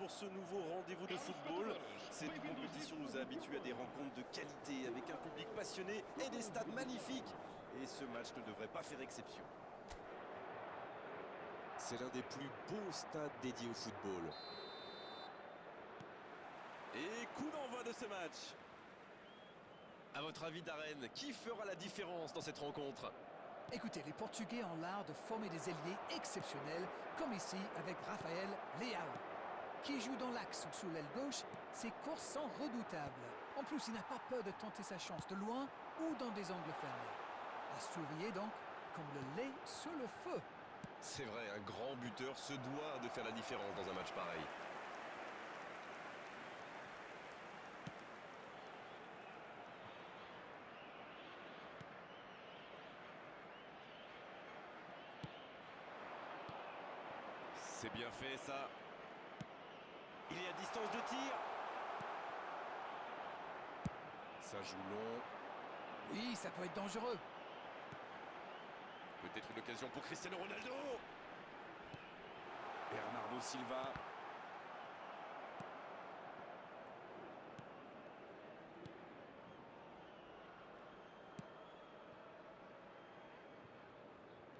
pour ce nouveau rendez-vous de football. Cette compétition nous a habitués à des rencontres de qualité avec un public passionné et des stades magnifiques. Et ce match ne devrait pas faire exception. C'est l'un des plus beaux stades dédiés au football. Et coup d'envoi de ce match. À votre avis, Darren, qui fera la différence dans cette rencontre? Écoutez, les Portugais ont l'art de former des ailiers exceptionnels, comme ici avec Rafael Leao, qui joue dans l'axe ou sur l'aile gauche. Ses courses sont redoutables. En plus, il n'a pas peur de tenter sa chance de loin ou dans des angles fermés. À surveiller donc, comme le lait sur le feu. C'est vrai, un grand buteur se doit de faire la différence dans un match pareil. C'est bien fait ça. Il est à distance de tir. Ça joue long. Oui, ça peut être dangereux. Peut-être une occasion pour Cristiano Ronaldo. Bernardo Silva.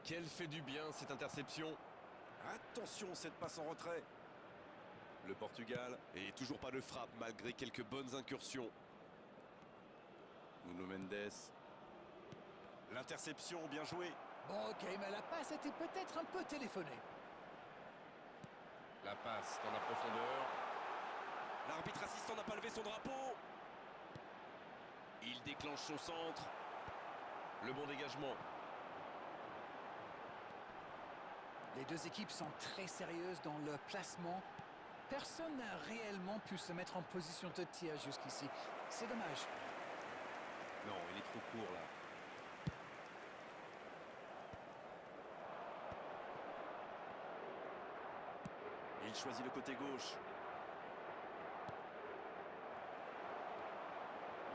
Quelle fait du bien cette interception. Attention, cette passe en retrait. Le Portugal. Et toujours pas de frappe malgré quelques bonnes incursions. Nuno Mendes. L'interception, bien joué. Bon, ok, mais la passe était peut-être un peu téléphonée. La passe dans la profondeur. L'arbitre assistant n'a pas levé son drapeau. Il déclenche son centre. Le bon dégagement. Les deux équipes sont très sérieuses dans leur placement. Personne n'a réellement pu se mettre en position de tir jusqu'ici. C'est dommage. Non, il est trop court là. Il choisit le côté gauche.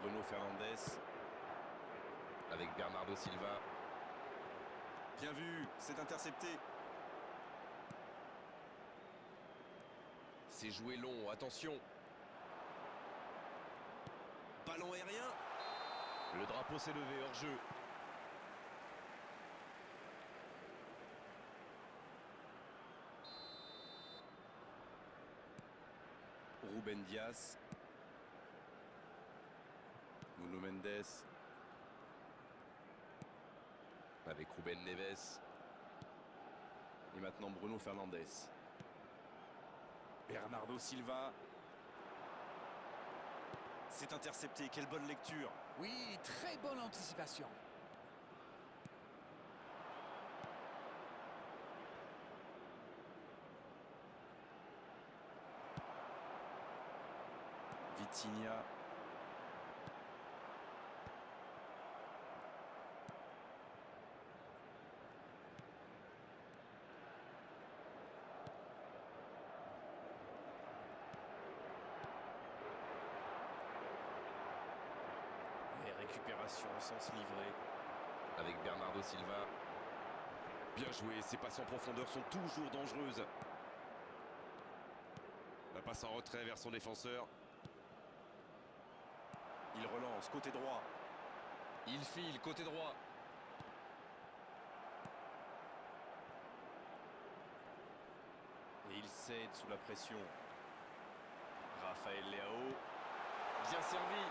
Bruno Fernandes. Avec Bernardo Silva. Bien vu, c'est intercepté. C'est joué long, attention. Ballon aérien. Le drapeau s'est levé hors jeu. Ruben Dias. Nuno Mendes. Avec Ruben Neves. Et maintenant Bruno Fernandes. Bernardo Silva. C'est intercepté, quelle bonne lecture. Oui, très bonne anticipation. Vitinha. Et récupération au sens livré. Avec Bernardo Silva. Bien joué, ces passes en profondeur sont toujours dangereuses. La passe en retrait vers son défenseur. Il relance, côté droit. Il file, côté droit. Et il cède sous la pression. Rafael Leao. Bien servi.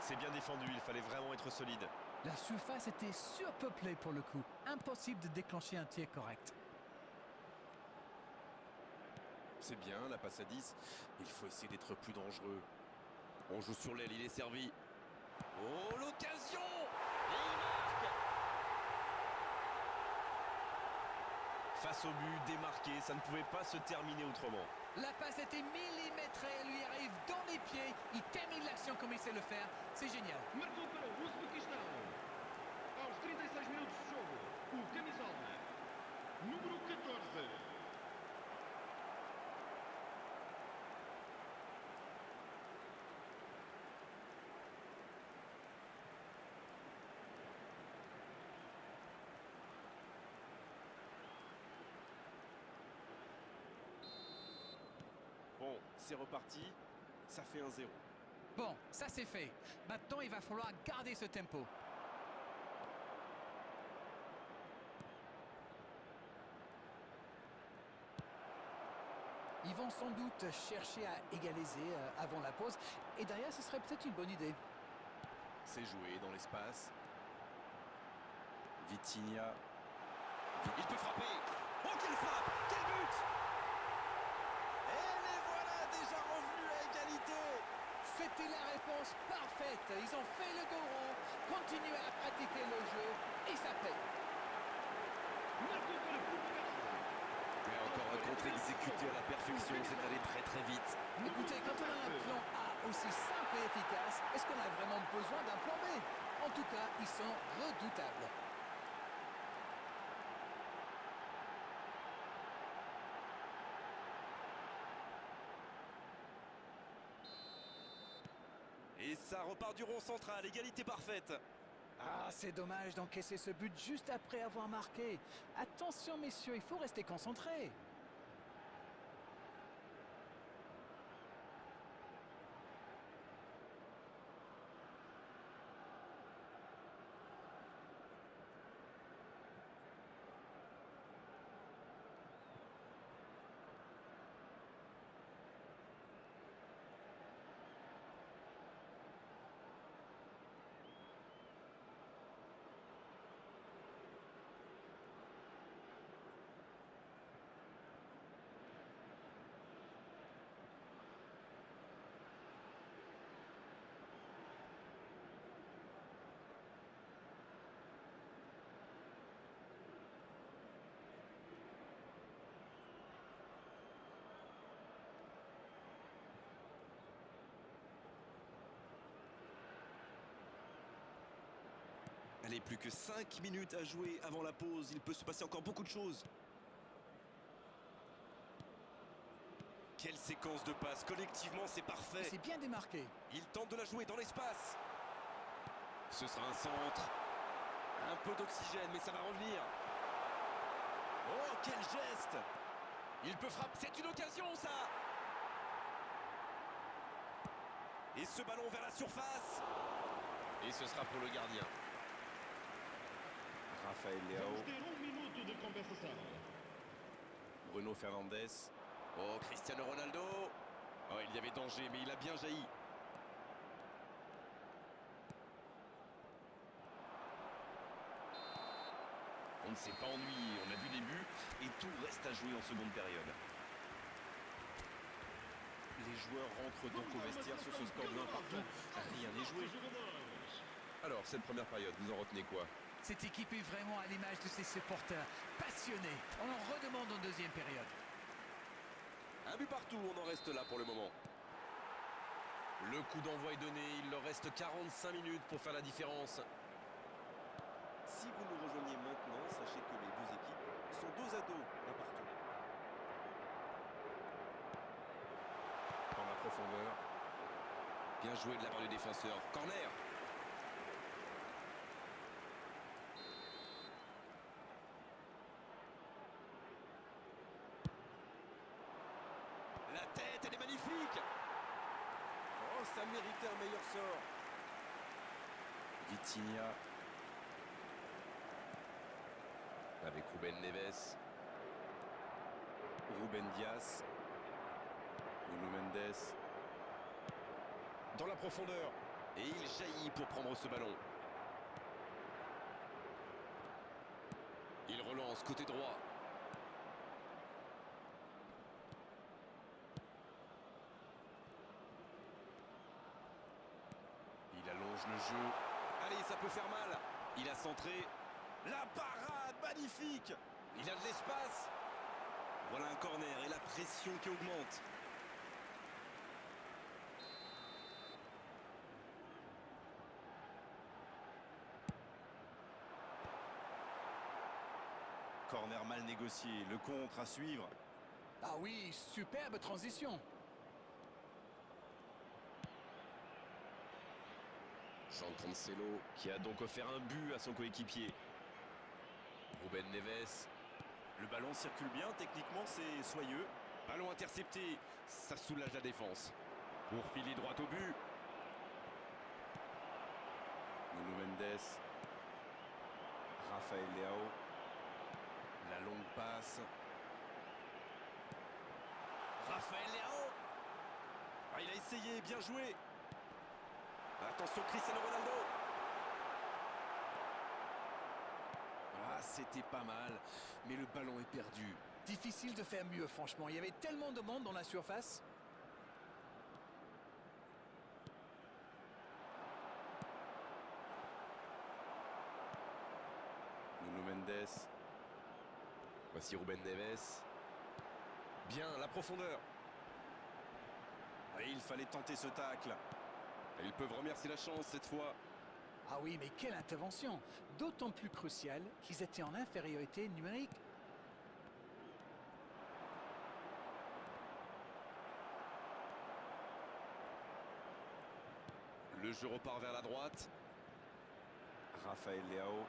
C'est bien défendu, il fallait vraiment être solide. La surface était surpeuplée pour le coup. Impossible de déclencher un tir correct. C'est bien, la passe à 10. Il faut essayer d'être plus dangereux. On joue sur l'aile, il est servi. Oh, l'occasion! Et il marque! Face au but, démarqué, ça ne pouvait pas se terminer autrement. La passe était millimétrée, elle lui arrive dans les pieds. Il termine l'action comme il sait le faire. C'est génial. Marcou para o Uzbequistão. Aos 36 minutos de jogo, o camisola número 14. c'est reparti. Ça fait 1-0. Bon, ça c'est fait. Maintenant, il va falloir garder ce tempo. Ils vont sans doute chercher à égaliser avant la pause. Et derrière, ce serait peut-être une bonne idée. C'est joué dans l'espace. Vitinha. Il peut frapper. Oh, quelle frappe! Quel but! Et les voilà déjà revenus à égalité. C'était la réponse parfaite. Ils ont fait le dos rond, continuent à pratiquer le jeu et ça paye. Marcou para Portugal. Et encore un contre exécuté à la perfection. C'est allé très très vite. Écoutez, quand on a un plan A aussi simple et efficace, est-ce qu'on a vraiment besoin d'un plan B? En tout cas, ils sont redoutables. Et ça repart du rond central. Égalité parfaite. Ah, c'est dommage d'encaisser ce but juste après avoir marqué. Attention, messieurs, il faut rester concentré. Allez, plus que 5 minutes à jouer avant la pause. Il peut se passer encore beaucoup de choses. Quelle séquence de passes. Collectivement, c'est parfait. C'est bien démarqué. Il tente de la jouer dans l'espace. Ce sera un centre. Un peu d'oxygène, mais ça va revenir. Oh, quel geste! Il peut frapper. C'est une occasion, ça! Et ce ballon vers la surface. Et ce sera pour le gardien. Rafael Vamos Leao. ter minuto de compensação. Bruno Fernandes. Oh, Cristiano Ronaldo. Oh, il y avait danger, mais il a bien jailli. On ne s'est pas ennuyé, on a vu des buts et tout reste à jouer en seconde période. Les joueurs rentrent donc au vestiaire sur ce score de 1 partout. Rien n'est joué. Alors, cette première période, vous en retenez quoi? Cette équipe est vraiment à l'image de ses supporters, passionnés. On en redemande en deuxième période. Un but partout, on en reste là pour le moment. Le coup d'envoi est donné, il leur reste 45 minutes pour faire la différence. Si vous nous rejoignez maintenant, sachez que les deux équipes sont 2-2, un partout. Dans la profondeur. Bien joué de la part du défenseur. Corner. La tête, elle est magnifique. Oh, ça méritait un meilleur sort. Vitinha. Avec Ruben Neves. Ruben Dias. Nuno Mendes. Dans la profondeur. Et il jaillit pour prendre ce ballon. Il relance côté droit. Il allonge le jeu. Allez, ça peut faire mal. Il a centré. La parade, magnifique. Il a de l'espace. Voilà un corner et la pression qui augmente. Corner mal négocié, le contre à suivre. Ah oui, superbe transition. Jean Cancelo qui a donc offert un but à son coéquipier. Ruben Neves. Le ballon circule bien, techniquement c'est soyeux. Ballon intercepté, ça soulage la défense. Pour filer droit au but. Nuno Mendes. Rafael Leao. La longue passe. Rafael Leao. Ah, il a essayé, bien joué. Attention Cristiano Ronaldo. Ah, c'était pas mal, mais le ballon est perdu. Difficile de faire mieux, franchement. Il y avait tellement de monde dans la surface. Nuno Mendes. Voici Ruben Neves. Bien, la profondeur. Et il fallait tenter ce tacle. Et ils peuvent remercier la chance cette fois. Ah oui, mais quelle intervention! D'autant plus cruciale qu'ils étaient en infériorité numérique. Le jeu repart vers la droite. Rafael Leao.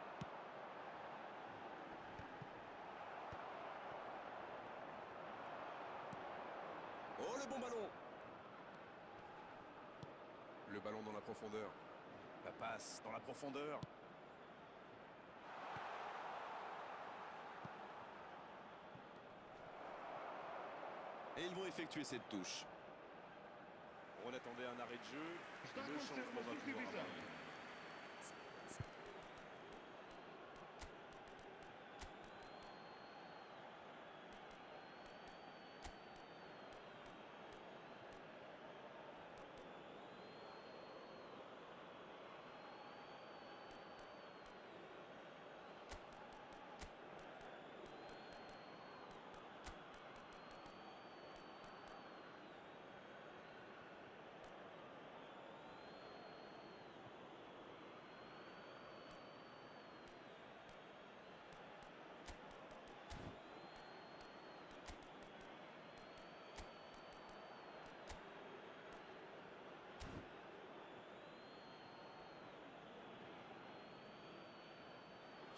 Oh, le bon ballon. Le ballon dans la profondeur. La passe dans la profondeur. Et ils vont effectuer cette touche. On attendait un arrêt de jeu. Está a Le acontecer changement uma va pouvoir substituição. avoir lieu.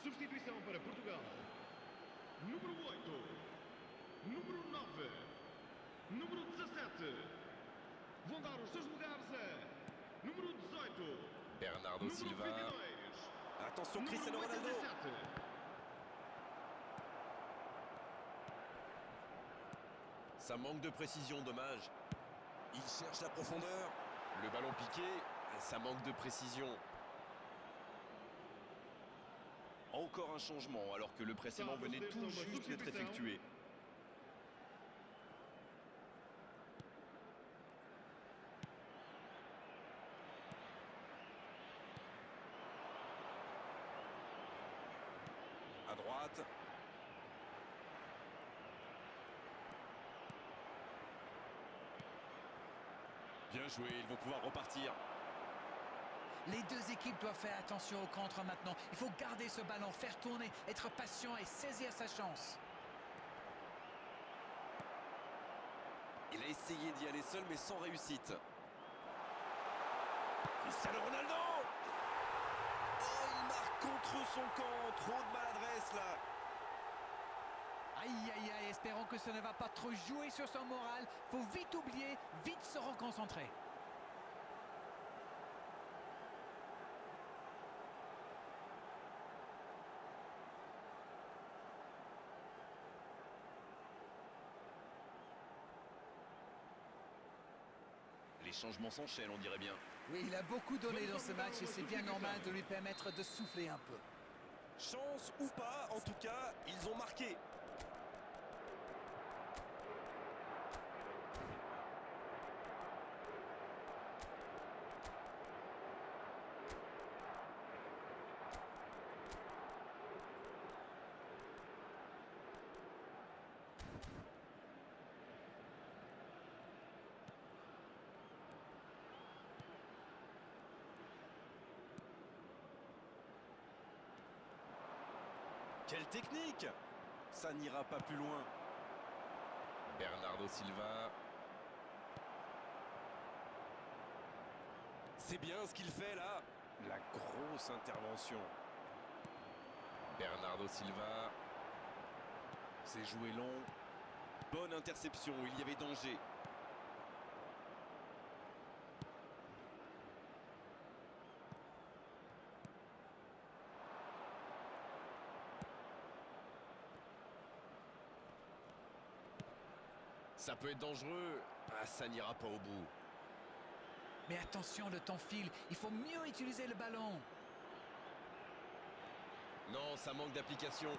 Substituição para Portugal. Número 8. Número 9. Número 17. Vão dar os seus lugares a número 18. Bernardo Número Silva. 22. Attention Número Cristiano Ronaldo. 87. Ça manque de précision, dommage. Il cherche la profondeur. Le ballon piqué, ça manque de précision. Encore un changement alors que le précédent venait tout juste d'être effectué. À droite. Bien joué, ils vont pouvoir repartir. Les deux équipes doivent faire attention au contre maintenant. Il faut garder ce ballon, faire tourner, être patient et saisir sa chance. Il a essayé d'y aller seul mais sans réussite. Cristiano Ronaldo. Oh, il marque contre son camp. Trop de maladresse là. Aïe, aïe, aïe, espérons que ça ne va pas trop jouer sur son moral. Faut vite oublier, vite se reconcentrer. Les changements s'enchaînent, on dirait bien. Oui, il a beaucoup donné dans ce match et c'est bien normal de lui permettre de souffler un peu. Chance ou pas, en tout cas, ils ont marqué. Quelle technique! Ça n'ira pas plus loin. Bernardo Silva. C'est bien ce qu'il fait là. La grosse intervention. Bernardo Silva. C'est joué long. Bonne interception, il y avait danger. Ça peut être dangereux. Ah, ça n'ira pas au bout. Mais attention, le temps file. Il faut mieux utiliser le ballon. Non, ça manque d'application.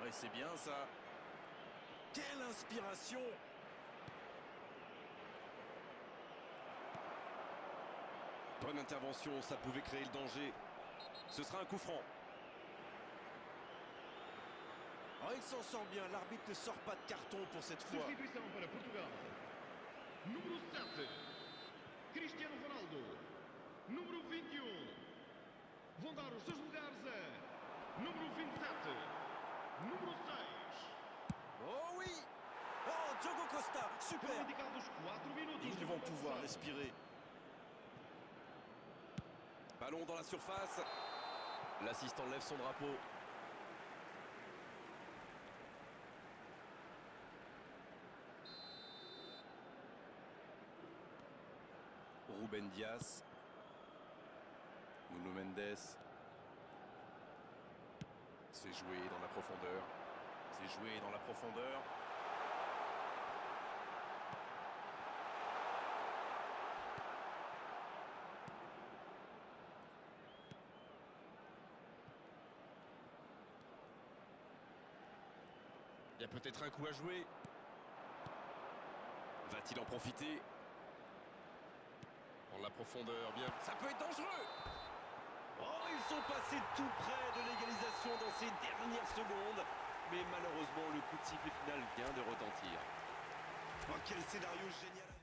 Ouais, c'est bien ça. Quelle inspiration! Bonne intervention, ça pouvait créer le danger. Ce sera un coup franc. Oh, il s'en sort bien. L'arbitre ne sort pas de carton pour cette fois. Substituição para Portugal. Número 7. Cristiano Ronaldo. Número 21. Vão dar os seus lugares a número 27. Número 6. Oh oui! Oh, Diogo Costa, super! Foram indicados 4 minutos. Ils vont pouvoir respirer. Ballon dans la surface. L'assistant lève son drapeau. Ruben Dias. Nuno Mendes. C'est joué dans la profondeur. C'est joué dans la profondeur. Il y a peut-être un coup à jouer. Va-t-il en profiter? Dans la profondeur, bien. Ça peut être dangereux! Oh, ils sont passés tout près de l'égalisation dans ces dernières secondes. Mais malheureusement, le coup de sifflet final vient de retentir. Oh, quel scénario génial!